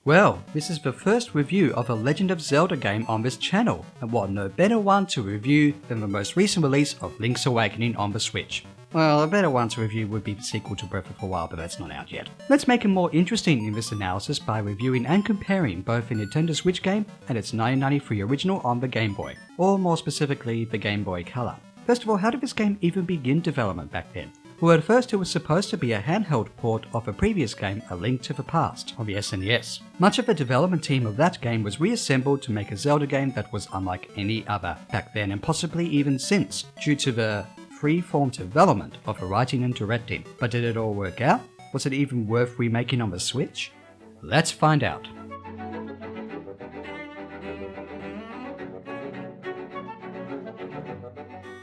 Well, this is the first review of a Legend of Zelda game on this channel, and what no better one to review than the most recent release of Link's Awakening on the Switch. Well, a better one to review would be the sequel to Breath of the Wild, but that's not out yet. Let's make it more interesting in this analysis by reviewing and comparing both the Nintendo Switch game and its 1993 original on the Game Boy, or more specifically the Game Boy Color. First of all, how did this game even begin development back then? Well, at first it was supposed to be a handheld port of a previous game, A Link to the Past, on the SNES. Much of the development team of that game was reassembled to make a Zelda game that was unlike any other back then and possibly even since, due to the free-form development of the writing and directing. But did it all work out? Was it even worth remaking on the Switch? Let's find out.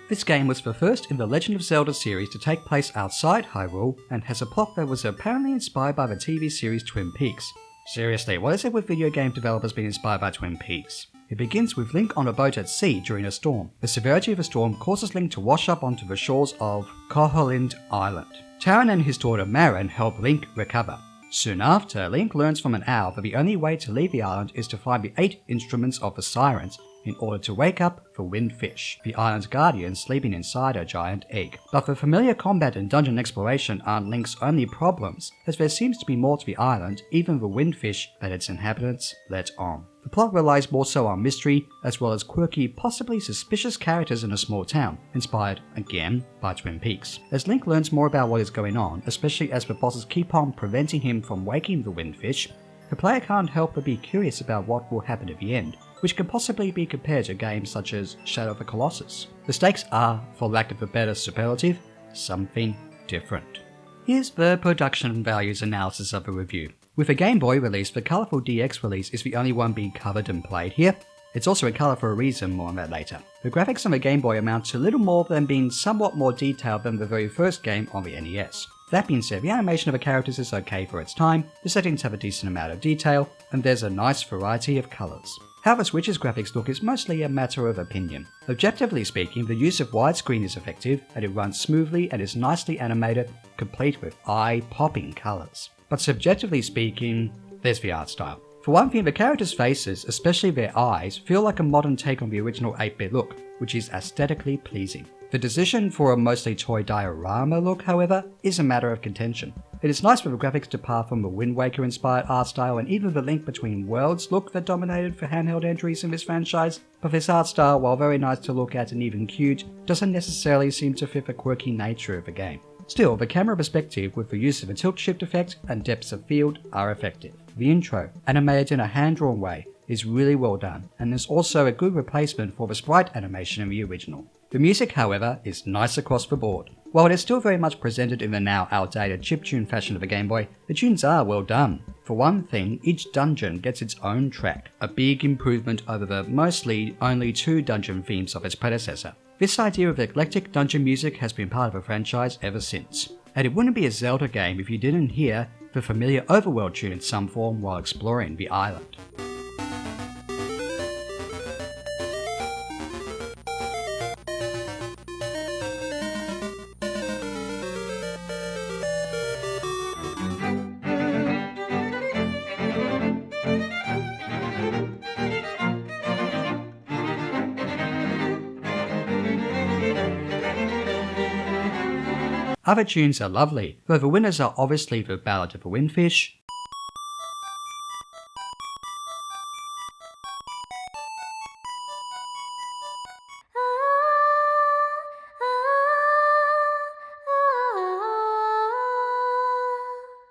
This game was the first in the Legend of Zelda series to take place outside Hyrule and has a plot that was apparently inspired by the TV series Twin Peaks. Seriously, what is it with video game developers being inspired by Twin Peaks? It begins with Link on a boat at sea during a storm. The severity of the storm causes Link to wash up onto the shores of Koholint Island. Taran and his daughter Marin help Link recover. Soon after, Link learns from an owl that the only way to leave the island is to find the 8 instruments of the sirens in order to wake up the Windfish, the island's guardian sleeping inside a giant egg. But the familiar combat and dungeon exploration aren't Link's only problems, as there seems to be more to the island, even the Windfish, that its inhabitants let on. The plot relies more so on mystery, as well as quirky, possibly suspicious characters in a small town, inspired, again, by Twin Peaks. As Link learns more about what is going on, especially as the bosses keep on preventing him from waking the Windfish, the player can't help but be curious about what will happen at the end, which can possibly be compared to games such as Shadow of the Colossus. The stakes are, for lack of a better superlative, something different. Here's the production values analysis of a review. With a Game Boy release, the colourful DX release is the only one being covered and played here. It's also in colour for a reason, more on that later. The graphics on the Game Boy amount to little more than being somewhat more detailed than the very first game on the NES. That being said, the animation of the characters is okay for its time, the settings have a decent amount of detail, and there's a nice variety of colours. How the Switch's graphics look is mostly a matter of opinion. Objectively speaking, the use of widescreen is effective, and it runs smoothly and is nicely animated, complete with eye-popping colours. But subjectively speaking, there's the art style. For one thing, the characters' faces, especially their eyes, feel like a modern take on the original 8-bit look, which is aesthetically pleasing. The decision for a mostly toy diorama look, however, is a matter of contention. It is nice for the graphics to depart from the Wind Waker inspired art style and even the Link Between Worlds look that dominated for handheld entries in this franchise, but this art style, while very nice to look at and even cute, doesn't necessarily seem to fit the quirky nature of the game. Still, the camera perspective with the use of a tilt shift effect and depths of field are effective. The intro, animated in a hand-drawn way, is really well done, and is also a good replacement for the sprite animation in the original. The music, however, is nice across the board. While it is still very much presented in the now outdated chiptune fashion of the Game Boy, the tunes are well done. For one thing, each dungeon gets its own track, a big improvement over the mostly only 2 dungeon themes of its predecessor. This idea of eclectic dungeon music has been part of the franchise ever since, and it wouldn't be a Zelda game if you didn't hear the familiar overworld tune in some form while exploring the island. Other tunes are lovely, though the winners are obviously the Ballad of the Windfish,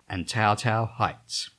and Tao Tao Heights.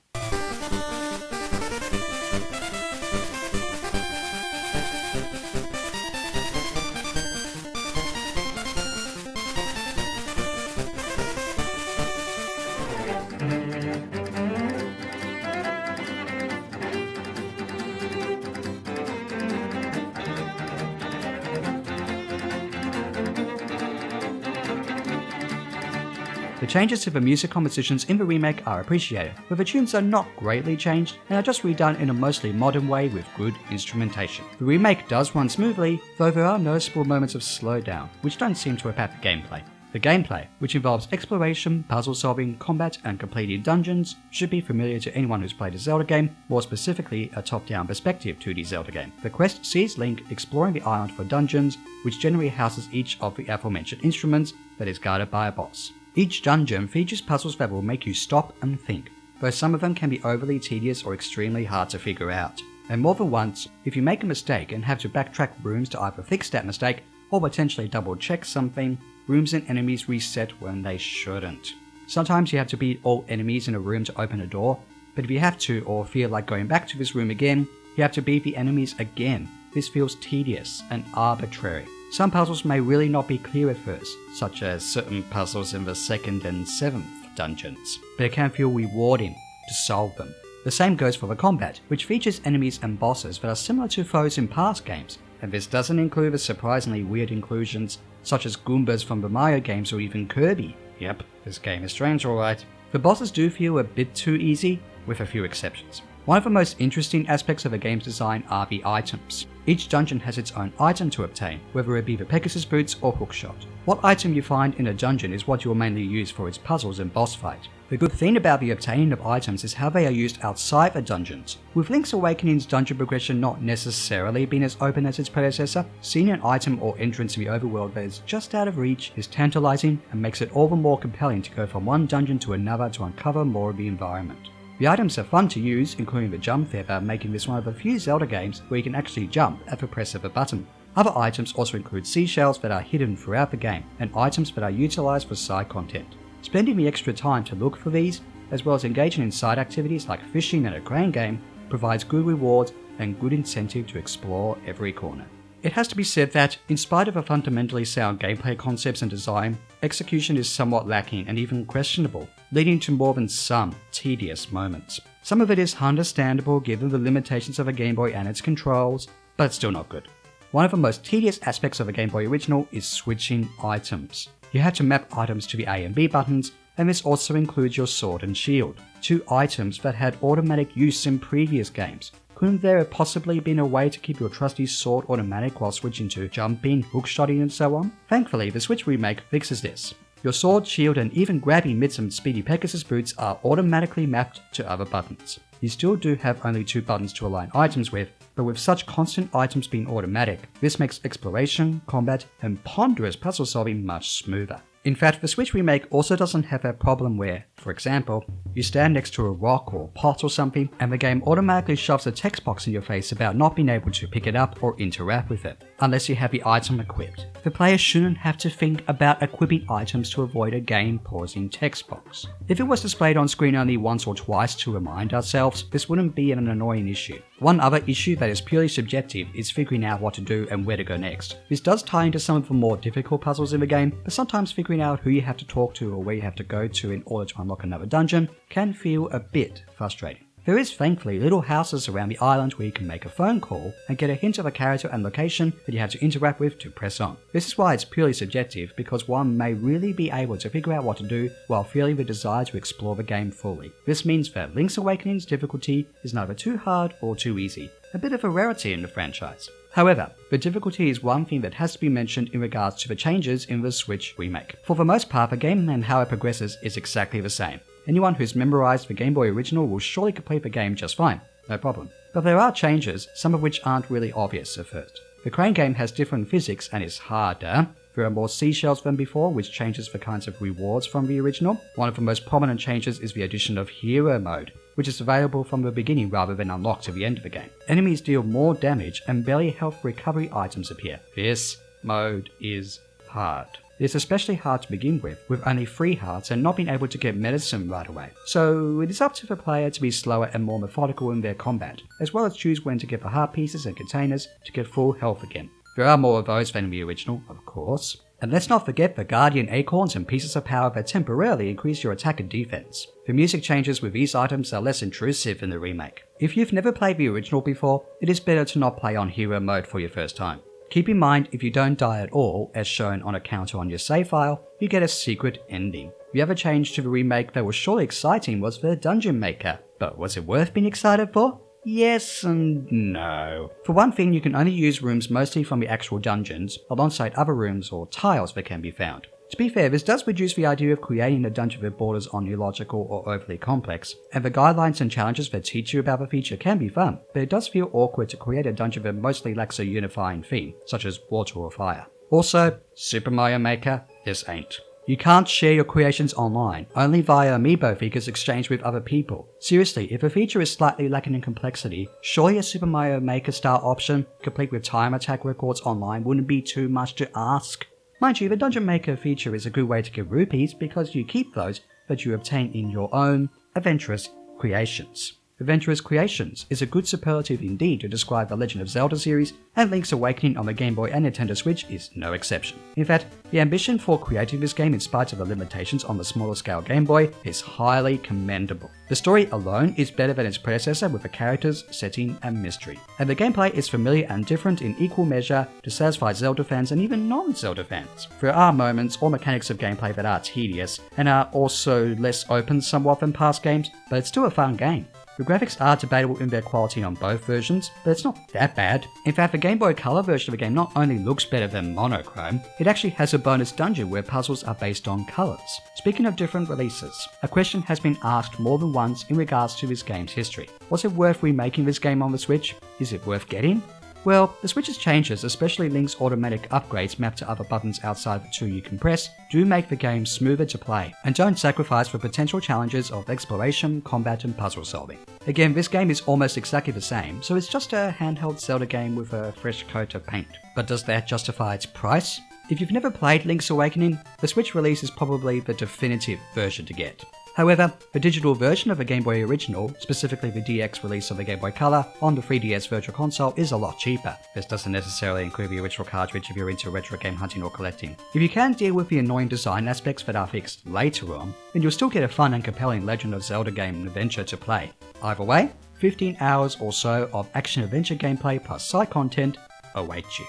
The changes to the music compositions in the remake are appreciated, but the tunes are not greatly changed and are just redone in a mostly modern way with good instrumentation. The remake does run smoothly, though there are noticeable moments of slowdown, which don't seem to impact the gameplay. The gameplay, which involves exploration, puzzle solving, combat, and completing dungeons, should be familiar to anyone who's played a Zelda game, more specifically a top-down perspective 2D Zelda game. The quest sees Link exploring the island for dungeons, which generally houses each of the aforementioned instruments that is guarded by a boss. Each dungeon features puzzles that will make you stop and think, though some of them can be overly tedious or extremely hard to figure out. And more than once, if you make a mistake and have to backtrack rooms to either fix that mistake or potentially double check something, rooms and enemies reset when they shouldn't. Sometimes you have to beat all enemies in a room to open a door, but if you have to or feel like going back to this room again, you have to beat the enemies again. This feels tedious and arbitrary. Some puzzles may really not be clear at first, such as certain puzzles in the 2nd and 7th dungeons, but it can feel rewarding to solve them. The same goes for the combat, which features enemies and bosses that are similar to foes in past games, and this doesn't include the surprisingly weird inclusions such as Goombas from the Mario games or even Kirby. Yep, this game is strange alright. The bosses do feel a bit too easy, with a few exceptions. One of the most interesting aspects of the game's design are the items. Each dungeon has its own item to obtain, whether it be the Pegasus Boots or Hookshot. What item you find in a dungeon is what you will mainly use for its puzzles and boss fight. The good thing about the obtaining of items is how they are used outside the dungeons. With Link's Awakening's dungeon progression not necessarily being as open as its predecessor, seeing an item or entrance in the overworld that is just out of reach is tantalizing and makes it all the more compelling to go from one dungeon to another to uncover more of the environment. The items are fun to use, including the jump feather, making this one of the few Zelda games where you can actually jump at the press of a button. Other items also include seashells that are hidden throughout the game, and items that are utilised for side content. Spending the extra time to look for these, as well as engaging in side activities like fishing and a crane game, provides good rewards and good incentive to explore every corner. It has to be said that, in spite of a fundamentally sound gameplay concepts and design, execution is somewhat lacking and even questionable, leading to more than some tedious moments. Some of it is understandable given the limitations of a Game Boy and its controls, but it's still not good. One of the most tedious aspects of a Game Boy original is switching items. You have to map items to the A and B buttons, and this also includes your sword and shield, two items that had automatic use in previous games. Couldn't there have possibly been a way to keep your trusty sword automatic while switching to jumping, hookshotting and so on? Thankfully, the Switch remake fixes this. Your sword, shield and even grabbing mid some speedy Pegasus boots are automatically mapped to other buttons. You still do have only two buttons to align items with, but with such constant items being automatic, this makes exploration, combat and ponderous puzzle solving much smoother. In fact, the Switch remake also doesn't have that problem where, for example, you stand next to a rock or pot or something and the game automatically shoves a text box in your face about not being able to pick it up or interact with it, unless you have the item equipped. The player shouldn't have to think about equipping items to avoid a game-pausing text box. If it was displayed on screen only once or twice to remind ourselves, this wouldn't be an annoying issue. One other issue that is purely subjective is figuring out what to do and where to go next. This does tie into some of the more difficult puzzles in the game, but sometimes figuring out who you have to talk to or where you have to go to in order to unlock another dungeon can feel a bit frustrating. There is thankfully little houses around the island where you can make a phone call and get a hint of a character and location that you have to interact with to press on. This is why it's purely subjective, because one may really be able to figure out what to do while feeling the desire to explore the game fully. This means that Link's Awakening's difficulty is neither too hard or too easy, a bit of a rarity in the franchise. However, the difficulty is one thing that has to be mentioned in regards to the changes in the Switch remake. For the most part, the game and how it progresses is exactly the same. Anyone who's memorized the Game Boy original will surely complete the game just fine, no problem. But there are changes, some of which aren't really obvious at first. The crane game has different physics and is harder. There are more seashells than before, which changes the kinds of rewards from the original. One of the most prominent changes is the addition of Hero Mode, which is available from the beginning rather than unlocked at the end of the game. Enemies deal more damage and barely health recovery items appear. This mode is hard. It is especially hard to begin with only 3 hearts and not being able to get medicine right away. So it is up to the player to be slower and more methodical in their combat, as well as choose when to get the heart pieces and containers to get full health again. There are more of those than in the original, of course. And let's not forget the Guardian Acorns and pieces of power that temporarily increase your attack and defense. The music changes with these items are less intrusive in the remake. If you've never played the original before, it is better to not play on Hero Mode for your first time. Keep in mind, if you don't die at all, as shown on a counter on your save file, you get a secret ending. The other change to the remake that was surely exciting was the Dungeon Maker. But was it worth being excited for? Yes and no. For one thing, you can only use rooms mostly from the actual dungeons, alongside other rooms or tiles that can be found. To be fair, this does reduce the idea of creating a dungeon with borders on illogical or overly complex, and the guidelines and challenges that teach you about the feature can be fun, but it does feel awkward to create a dungeon that mostly lacks a unifying theme, such as water or fire. Also, Super Mario Maker, this ain't. You can't share your creations online, only via amiibo figures exchanged with other people. Seriously, if a feature is slightly lacking in complexity, surely a Super Mario Maker style option, complete with time attack records online, wouldn't be too much to ask. Mind you, the Dungeon Maker feature is a good way to get rupees because you keep those that you obtain in your own adventurous creations. Adventurous Creations is a good superlative indeed to describe the Legend of Zelda series, and Link's Awakening on the Game Boy and Nintendo Switch is no exception. In fact, the ambition for creating this game in spite of the limitations on the smaller scale Game Boy is highly commendable. The story alone is better than its predecessor with the characters, setting, and mystery. And the gameplay is familiar and different in equal measure to satisfy Zelda fans and even non-Zelda fans. There are moments or mechanics of gameplay that are tedious and are also less open somewhat than past games, but it's still a fun game. The graphics are debatable in their quality on both versions, but it's not that bad. In fact, the Game Boy Color version of the game not only looks better than monochrome, it actually has a bonus dungeon where puzzles are based on colors. Speaking of different releases, a question has been asked more than once in regards to this game's history. Was it worth remaking this game on the Switch? Is it worth getting? Well, the Switch's changes, especially Link's automatic upgrades mapped to other buttons outside the two you can press, do make the game smoother to play, and don't sacrifice the potential challenges of exploration, combat, and puzzle solving. Again, this game is almost exactly the same, so it's just a handheld Zelda game with a fresh coat of paint. But does that justify its price? If you've never played Link's Awakening, the Switch release is probably the definitive version to get. However, the digital version of the Game Boy original, specifically the DX release of the Game Boy Color on the 3DS Virtual Console, is a lot cheaper. This doesn't necessarily include the original cartridge if you're into retro game hunting or collecting. If you can deal with the annoying design aspects that are fixed later on, then you'll still get a fun and compelling Legend of Zelda game and adventure to play. Either way, 15 hours or so of action-adventure gameplay plus side content await you.